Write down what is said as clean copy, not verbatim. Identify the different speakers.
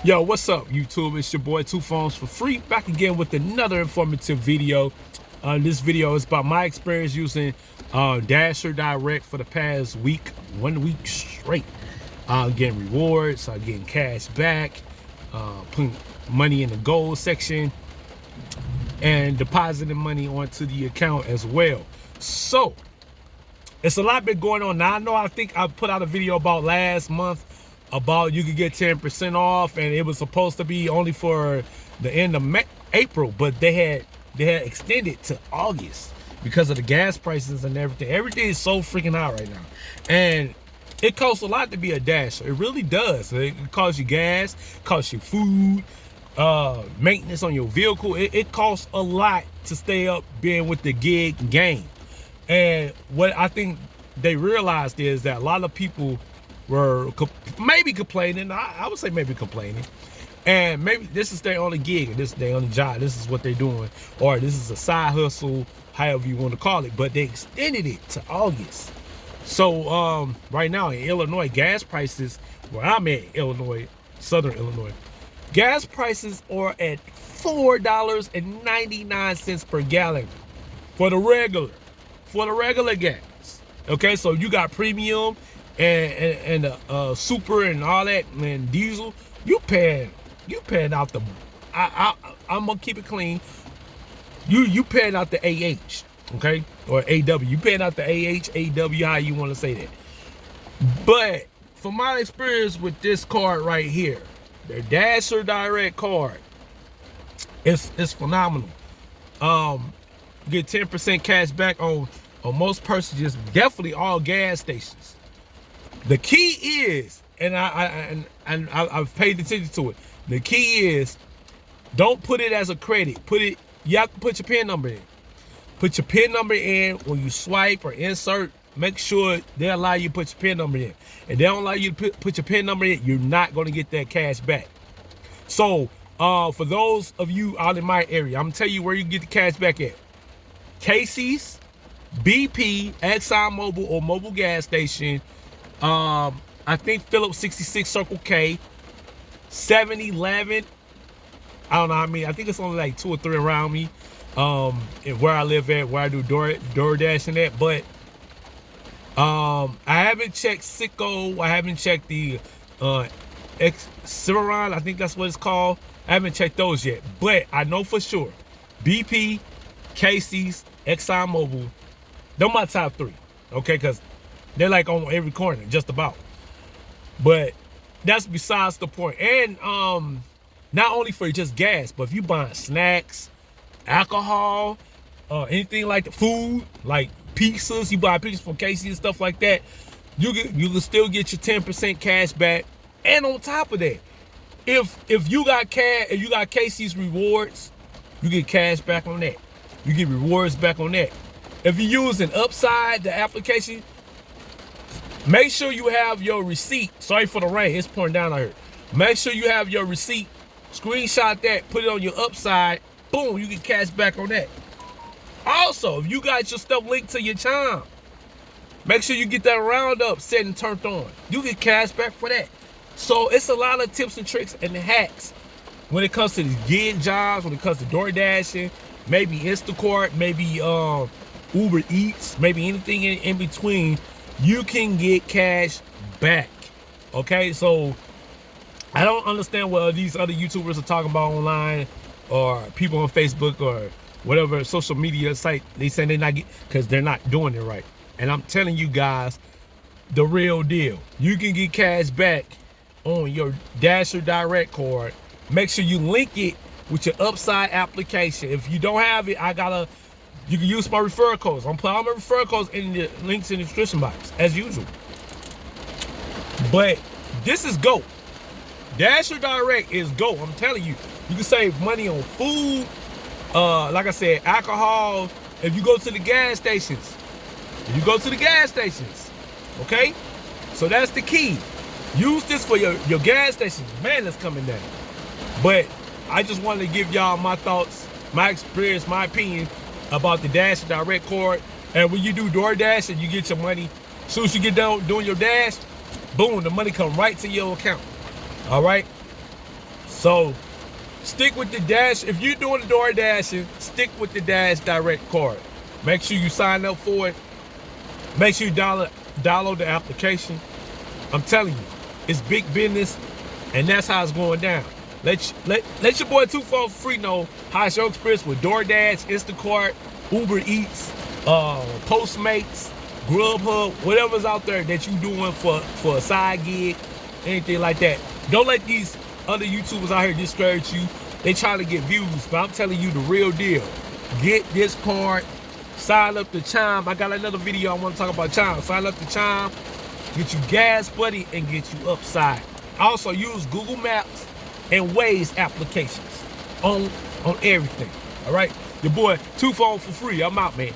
Speaker 1: Yo, what's up, YouTube? It's your boy, Two Phones for Free, back again with another informative video. This video is about my experience using Dasher Direct for the past week, 1 week straight. Getting rewards, getting cash back, putting money in the gold section, and depositing money onto the account as well. So, it's a lot been going on. Now, I think I put out a video about last month about you could get 10% off, and it was supposed to be only for the end of April, but they had extended to August because of the gas prices and everything. Everything is so freaking high right now, and it costs a lot to be a Dasher. It really does. It costs you gas, costs you food, maintenance on your vehicle. It costs a lot to stay up being with the gig game. And what I think they realized is that a lot of people were maybe complaining. I would say maybe complaining, and maybe this is their only gig, and this is their only job. This is what they're doing, or this is a side hustle, however you want to call it. But they extended it to August. So right now in Illinois, gas prices, where I'm at, Illinois, Southern Illinois, gas prices are at $4.99 per gallon for the regular gas. Okay, so you got premium and super and all that, and diesel. You paying out the I'm gonna keep it clean. You paying out the AH, okay, or AW. You paying out the AW, how you want to say that. But from my experience with this card right here, the Dasher Direct card, it's phenomenal. Get 10% cash back on most purchases, definitely all gas stations. The key is, and I've paid attention to it. The key is, don't put it as a credit. You have to put your PIN number in. Put your PIN number in when you swipe or insert. Make sure they allow you to put your PIN number in. If they don't allow you to put your PIN number in, you're not going to get that cash back. So, for those of you out in my area, I'm gonna tell you where you can get the cash back at. Casey's, BP, ExxonMobil, or mobile gas station. I think Phillips 66 Circle K, 7-Eleven. I don't know. I mean, I think it's only like 2 or 3 around me. And where I live at, where I do DoorDash and that. But I haven't checked Sicko. I haven't checked the Cimarron. I think that's what it's called. I haven't checked those yet. But I know for sure, BP, Casey's, ExxonMobil, they're my top 3. Okay, because they're like on every corner, just about. But that's besides the point. And not only for just gas, but if you buying snacks, alcohol, anything like the food, like pizzas, you buy pizzas from Casey and stuff like that, you can still get your 10% cash back. And on top of that, if you got Casey's rewards, you get cash back on that. You get rewards back on that. If you're using Upside, the application, make sure you have your receipt. Sorry for the rain, it's pouring down out here. Make sure you have your receipt. Screenshot that, put it on your Upside. Boom, you get cash back on that. Also, if you got your stuff linked to your Chime, make sure you get that roundup set and turned on. You get cash back for that. So it's a lot of tips and tricks and hacks when it comes to these gig jobs, when it comes to DoorDashing, maybe Instacart, maybe Uber Eats, maybe anything in between. You can get cash back. Okay, so I don't understand what these other YouTubers are talking about online, or people on Facebook or whatever social media site. They say they're not, because they're not doing it right. And I'm telling you guys the real deal. You can get cash back on your Dasher Direct card. Make sure you link it with your Upside application. If you don't have it, you can use my referral codes. I'm putting all my referral codes in the links in the description box, as usual. But this is GO. Dasher Direct is GO. I'm telling you, you can save money on food, like I said, alcohol. If you go to the gas stations, okay? So that's the key. Use this for your gas stations. Man, that's coming down. But I just wanted to give y'all my thoughts, my experience, my opinion about the Dasher Direct card. And when you do DoorDash and you get your money, as soon as you get done doing your dash, boom, the money come right to your account. All right? So stick with the Dash. If you're doing the DoorDash, stick with the Dash Direct card. Make sure you sign up for it. Make sure you download the application. I'm telling you, it's big business, and that's how it's going down. Let your boy 2 for free know how it's your experience with DoorDash, Instacart, Uber Eats, Postmates, Grubhub, whatever's out there that you doing for a side gig, anything like that. Don't let these other YouTubers out here discourage you. They trying to get views, but I'm telling you the real deal. Get this card, sign up to Chime. I got another video I want to talk about Chime. Sign up to Chime, get you gas, buddy, and get you upside. Also use Google Maps and Waze applications on everything. All right, your boy 2 for free. I'm out, man.